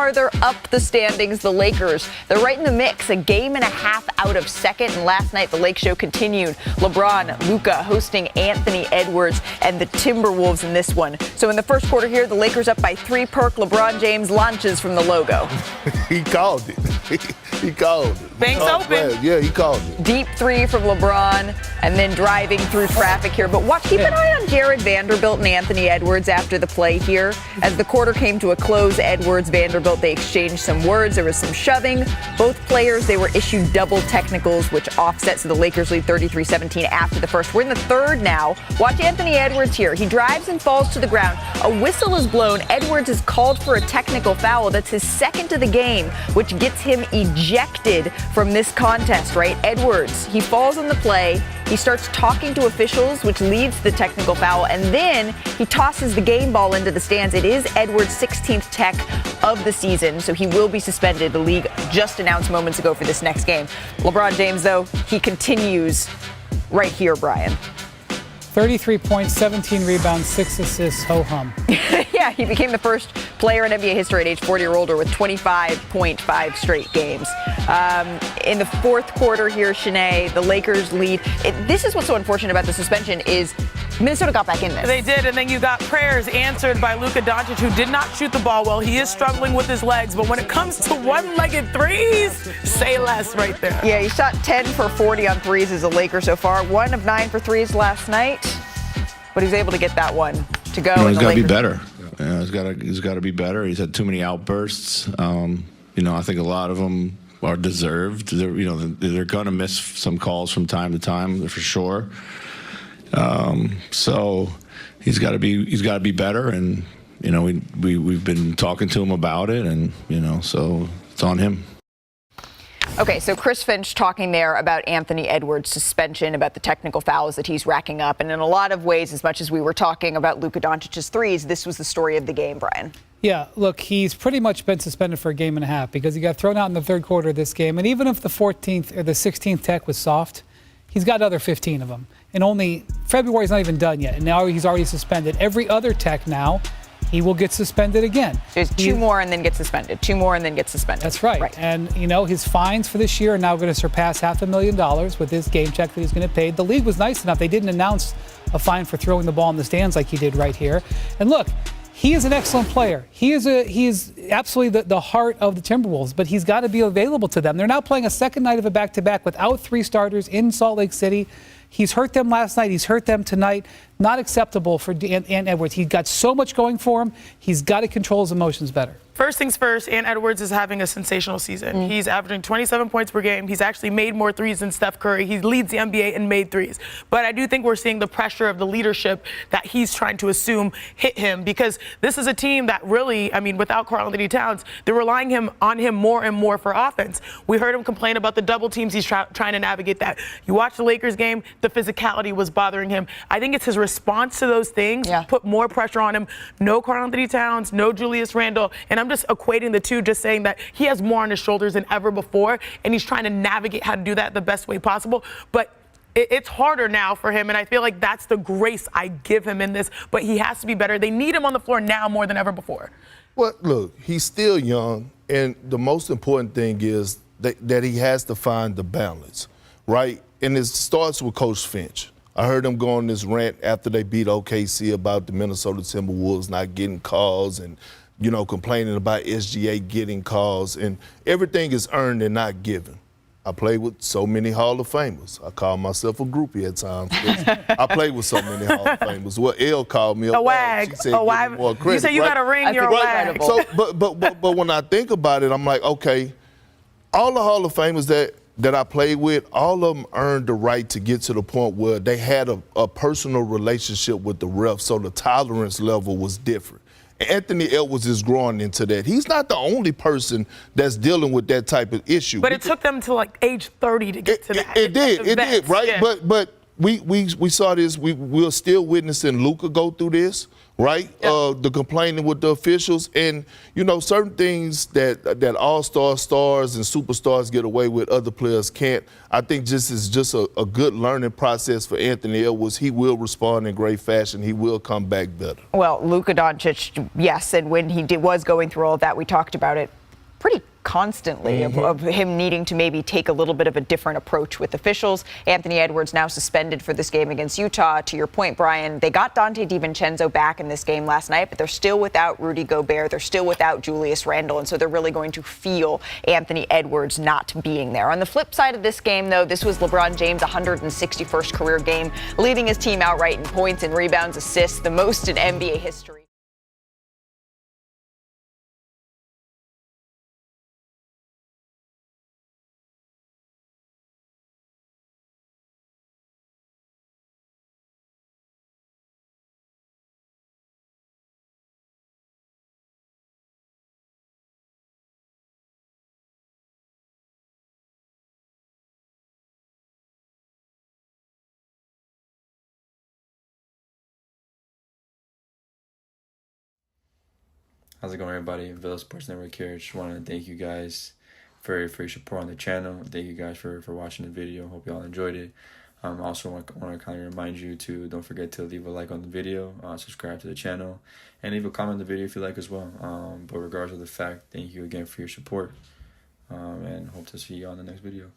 farther up the standings, the Lakers, they're right in the mix, a game and a half out of second. And last night, the Lake Show continued. LeBron, Luka hosting Anthony Edwards and the Timberwolves in this one. So in the first quarter here, the Lakers up by 3. Perk, LeBron James launches from the logo. He called it. He called it. Banks open. Yeah, he called it. Deep 3 from LeBron, and then driving through traffic here. But keep an eye on Jared Vanderbilt and Anthony Edwards after the play here. As the quarter came to a close, Edwards, Vanderbilt, they exchanged some words. There was some shoving. Both players, they were issued double technicals, which offset, so the Lakers lead 33-17 after the first. We're in the third now. Watch Anthony Edwards here. He drives and falls to the ground. A whistle is blown. Edwards is called for a technical foul. That's his second of the game, which gets him ejected from this contest, right? Edwards, he falls on the play. He starts talking to officials, which leads to the technical foul, and then he tosses the game ball into the stands. It is Edwards' 16th tech of the season, so he will be suspended. The league just announced moments ago for this next game. LeBron James, though, he continues right here, Brian. 33 points, 17 rebounds, 6 assists, ho-hum. Yeah, he became the first player in NBA history at age 40 or older with 25.5 straight games. In the fourth quarter here, Shanae, the Lakers lead. This is what's so unfortunate about the suspension is Minnesota got back in this. They did, and then you got prayers answered by Luka Doncic, who did not shoot the ball well. He is struggling with his legs, but when it comes to one-legged threes, say less right there. Yeah, he shot 10 for 40 on threes as a Laker so far. 1 of 9 for threes last night, but he's able to get that one to go. He's got to be better. Yeah, he's got to be better. He's had too many outbursts. I think a lot of them are deserved. They're going to miss some calls from time to time, for sure. So he's got to be better, and we've been talking to him about it, and so it's on him. Okay, so Chris Finch talking there about Anthony Edwards' suspension, about the technical fouls that he's racking up, and in a lot of ways, as much as we were talking about Luka Doncic's threes, this was the story of the game, Brian. Yeah, look, he's pretty much been suspended for a game and a half because he got thrown out in the third quarter of this game, and even if the 14th or the 16th tech was soft, he's got another 15 of them. And only February's not even done yet, and now he's already suspended. Every other tech now, he will get suspended again. There's 2 more and then get suspended. 2 more and then get suspended. That's right. And, his fines for this year are now going to surpass $500,000 with his game check that he's going to pay. The league was nice enough. They didn't announce a fine for throwing the ball in the stands like he did right here. And look, he is an excellent player. He is absolutely the heart of the Timberwolves, but he's got to be available to them. They're now playing a second night of a back-to-back without 3 starters in Salt Lake City. He's hurt them last night. He's hurt them tonight. Not acceptable for Ant Edwards. He's got so much going for him. He's got to control his emotions better. First things first, Ant Edwards is having a sensational season. He's averaging 27 points per game. He's actually made more threes than Steph Curry. He leads the NBA in made threes. But I do think we're seeing the pressure of the leadership that he's trying to assume hit him, because this is a team that really, without Karl-Anthony Towns, they're relying on him more and more for offense. We heard him complain about the double teams. He's trying to navigate that. You watch the Lakers game, the physicality was bothering him. I think it's his response to those things, put more pressure on him. No Karl-Anthony Towns, no Julius Randle, and I'm just equating the two, just saying that he has more on his shoulders than ever before, and he's trying to navigate how to do that the best way possible. But it's harder now for him, and I feel like that's the grace I give him in this, but he has to be better. They need him on the floor now more than ever before. Well, look, he's still young, and the most important thing is that he has to find the balance, right? And it starts with Coach Finch. I heard him go on this rant after they beat OKC about the Minnesota Timberwolves not getting calls and complaining about SGA getting calls, and everything is earned and not given. I played with so many Hall of Famers. I call myself a groupie at times. I played with so many Hall of Famers. Well, Elle called me a wag. She said, more credit, you say you got a ring, you're a wag. So, but when I think about it, I'm like, okay, all the Hall of Famers that I played with, all of them earned the right to get to the point where they had a personal relationship with the ref, so the tolerance level was different. Anthony Edwards is growing into that. He's not the only person that's dealing with that type of issue. But it took them to age 30 to get to that. It did, right? Yeah. But we saw this. We're still witnessing Luka go through this, right? The complaining with the officials, and certain things that all-star stars and superstars get away with, other players can't. I think this is just a good learning process for Anthony Edwards. He will respond in great fashion. He will come back better. Well, Luka Doncic, yes, and when he was going through all of that, we talked about it pretty constantly of him needing to maybe take a little bit of a different approach with officials. Anthony Edwards now suspended for this game against Utah. To your point, Brian, they got Dante DiVincenzo back in this game last night, but they're still without Rudy Gobert. They're still without Julius Randle, and so they're really going to feel Anthony Edwards not being there. On the flip side of this game, though, this was LeBron James' 161st career game, leading his team outright in points and rebounds, assists, the most in NBA history. How's it going, everybody? Villa Sports Network here. Just want to thank you guys for your support on the channel. Thank you guys for watching the video. Hope you all enjoyed it. Also want to kind of remind you to don't forget to leave a like on the video, subscribe to the channel, and leave a comment on the video if you like as well. But regardless of the fact, thank you again for your support, and hope to see you on the next video.